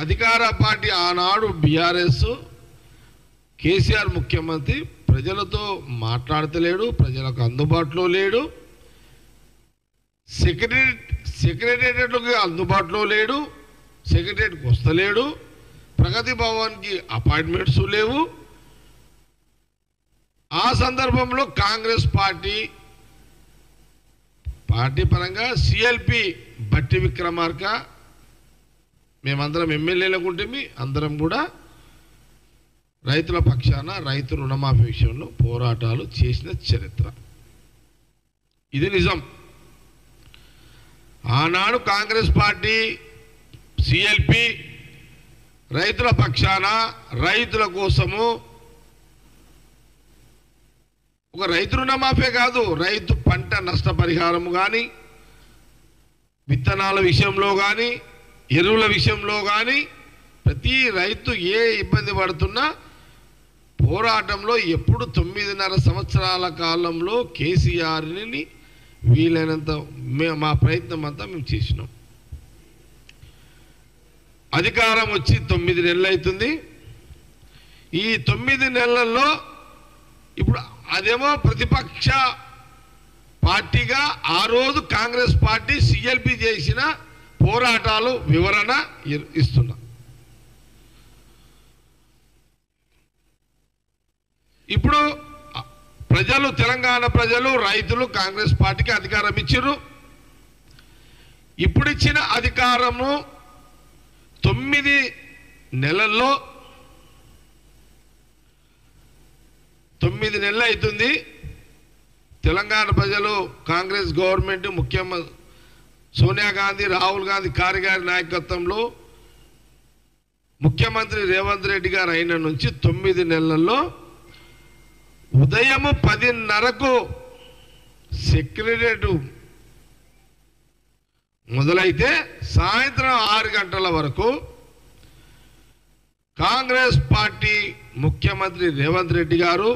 అధికార పార్టీ ఆనాడు బీఆర్ఎస్, కేసీఆర్ ముఖ్యమంత్రి ప్రజలతో మాట్లాడతలేడు, ప్రజలకు అందుబాటులో లేడు, సెక్రటేరియట్కి అందుబాటులో లేడు, సెక్రటేరియట్కి వస్తలేడు, ప్రగతి భవన్కి అపాయింట్మెంట్స్ లేవు. ఆ సందర్భంలో కాంగ్రెస్ పార్టీ పరంగా సిఎల్పి బట్టి విక్రమార్క మేమందరం ఎమ్మెల్యేలకు ఉంటే అందరం కూడా రైతుల పక్షాన రైతు రుణమాఫీ విషయంలో పోరాటాలు చేసిన చరిత్ర ఇది. నిజం. ఆనాడు కాంగ్రెస్ పార్టీ సిఎల్పి రైతుల పక్షాన రైతుల కోసము ఒక రైతు రుణమాఫీ కాదు, రైతు పంట నష్టపరిహారం కానీ, విత్తనాల విషయంలో కానీ, ఎరువుల విషయంలో కానీ ప్రతి రైతు ఏ ఇబ్బంది పడుతున్నా పోరాటంలో ఎప్పుడు 9.5 సంవత్సరాల కాలంలో కేసీఆర్ని వీలైనంత మా ప్రయత్నం అంతా మేము చేసినాం. అధికారం వచ్చి 9 నెలలు అవుతుంది. ఈ 9 నెలల్లో ఇప్పుడు అదేమో ప్రతిపక్ష పార్టీగా ఆ రోజు కాంగ్రెస్ పార్టీ సిఎల్పి చేసిన పోరాటాలు వివరణ ఇస్తున్నా. ఇప్పుడు ప్రజలు, తెలంగాణ ప్రజలు, రైతులు కాంగ్రెస్ పార్టీకి అధికారం ఇచ్చారు. ఇప్పుడు ఇచ్చిన అధికారము 9 నెలల్లో 9 నెలలు అవుతుంది. తెలంగాణ ప్రజలు కాంగ్రెస్ గవర్నమెంట్, ముఖ్యమంత్రి సోనియా గాంధీ, రాహుల్ గాంధీ గారి నాయకత్వంలో ముఖ్యమంత్రి రేవంత్ రెడ్డి గారు అయిన నుంచి 9 నెలల్లో ఉదయం 10:30కు సెక్రటేరియట్ మొదలైతే సాయంత్రం 6 గంటల వరకు కాంగ్రెస్ పార్టీ ముఖ్యమంత్రి రేవంత్ రెడ్డి గారు,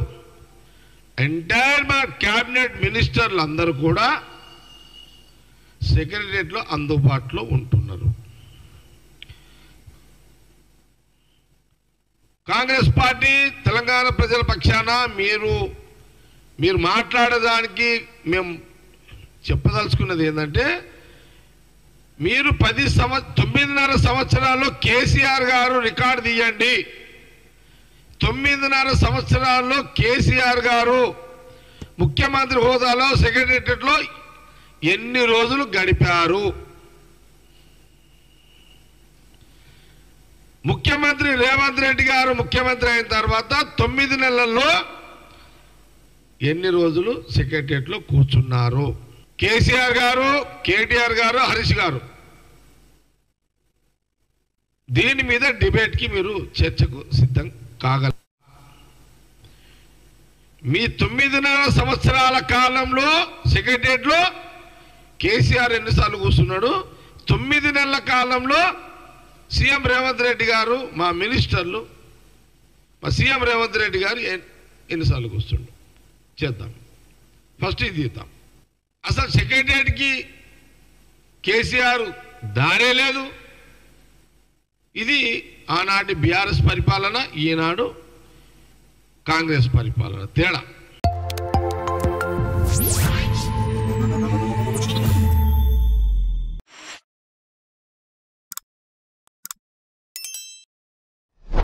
ఎంటైర్ మా క్యాబినెట్ మినిస్టర్లు అందరూ కూడా సెక్రటేరియట్లో అందుబాటులో ఉంటున్నారు. కాంగ్రెస్ పార్టీ తెలంగాణ ప్రజల పక్షాన మీరు మాట్లాడడానికి మేము చెప్పదలుచుకున్నది ఏంటంటే, మీరు 9.5 సంవత్సరాల్లో కేసీఆర్ గారు రికార్డు తీయండి. 9.5 సంవత్సరాల్లో కేసీఆర్ గారు ముఖ్యమంత్రి హోదాలో సెక్రటేరియట్లో ఎన్ని రోజులు గడిపారు? ముఖ్యమంత్రి రేవంత్ రెడ్డి గారు ముఖ్యమంత్రి అయిన తర్వాత 9 నెలల్లో ఎన్ని రోజులు సెక్రటేరియట్లో కూర్చున్నారు? కేసీఆర్ గారు, కేటీఆర్ గారు, హరీష్ గారు దీని మీద డిబేట్కి మీరు చర్చకు సిద్ధం కాగల. మీ 9.5 సంవత్సరాల కాలంలో సెక్రటేరియట్లో కేసీఆర్ ఎన్నిసార్లు కూర్చున్నాడు? 9 నెలల కాలంలో సీఎం రేవంత్ రెడ్డి గారు, మా మినిస్టర్లు, మా సీఎం రేవంత్ రెడ్డి గారు ఎన్నిసార్లు కూర్చుండు? చేద్దాం. ఫస్ట్ ఇది తీద్దాం. అసలు సెక్రటేరియట్కి కేసీఆర్ దారే లేదు. ఇది ఆనాటి బీఆర్ఎస్ పరిపాలన, ఈనాడు కాంగ్రెస్ పరిపాలన తేడా.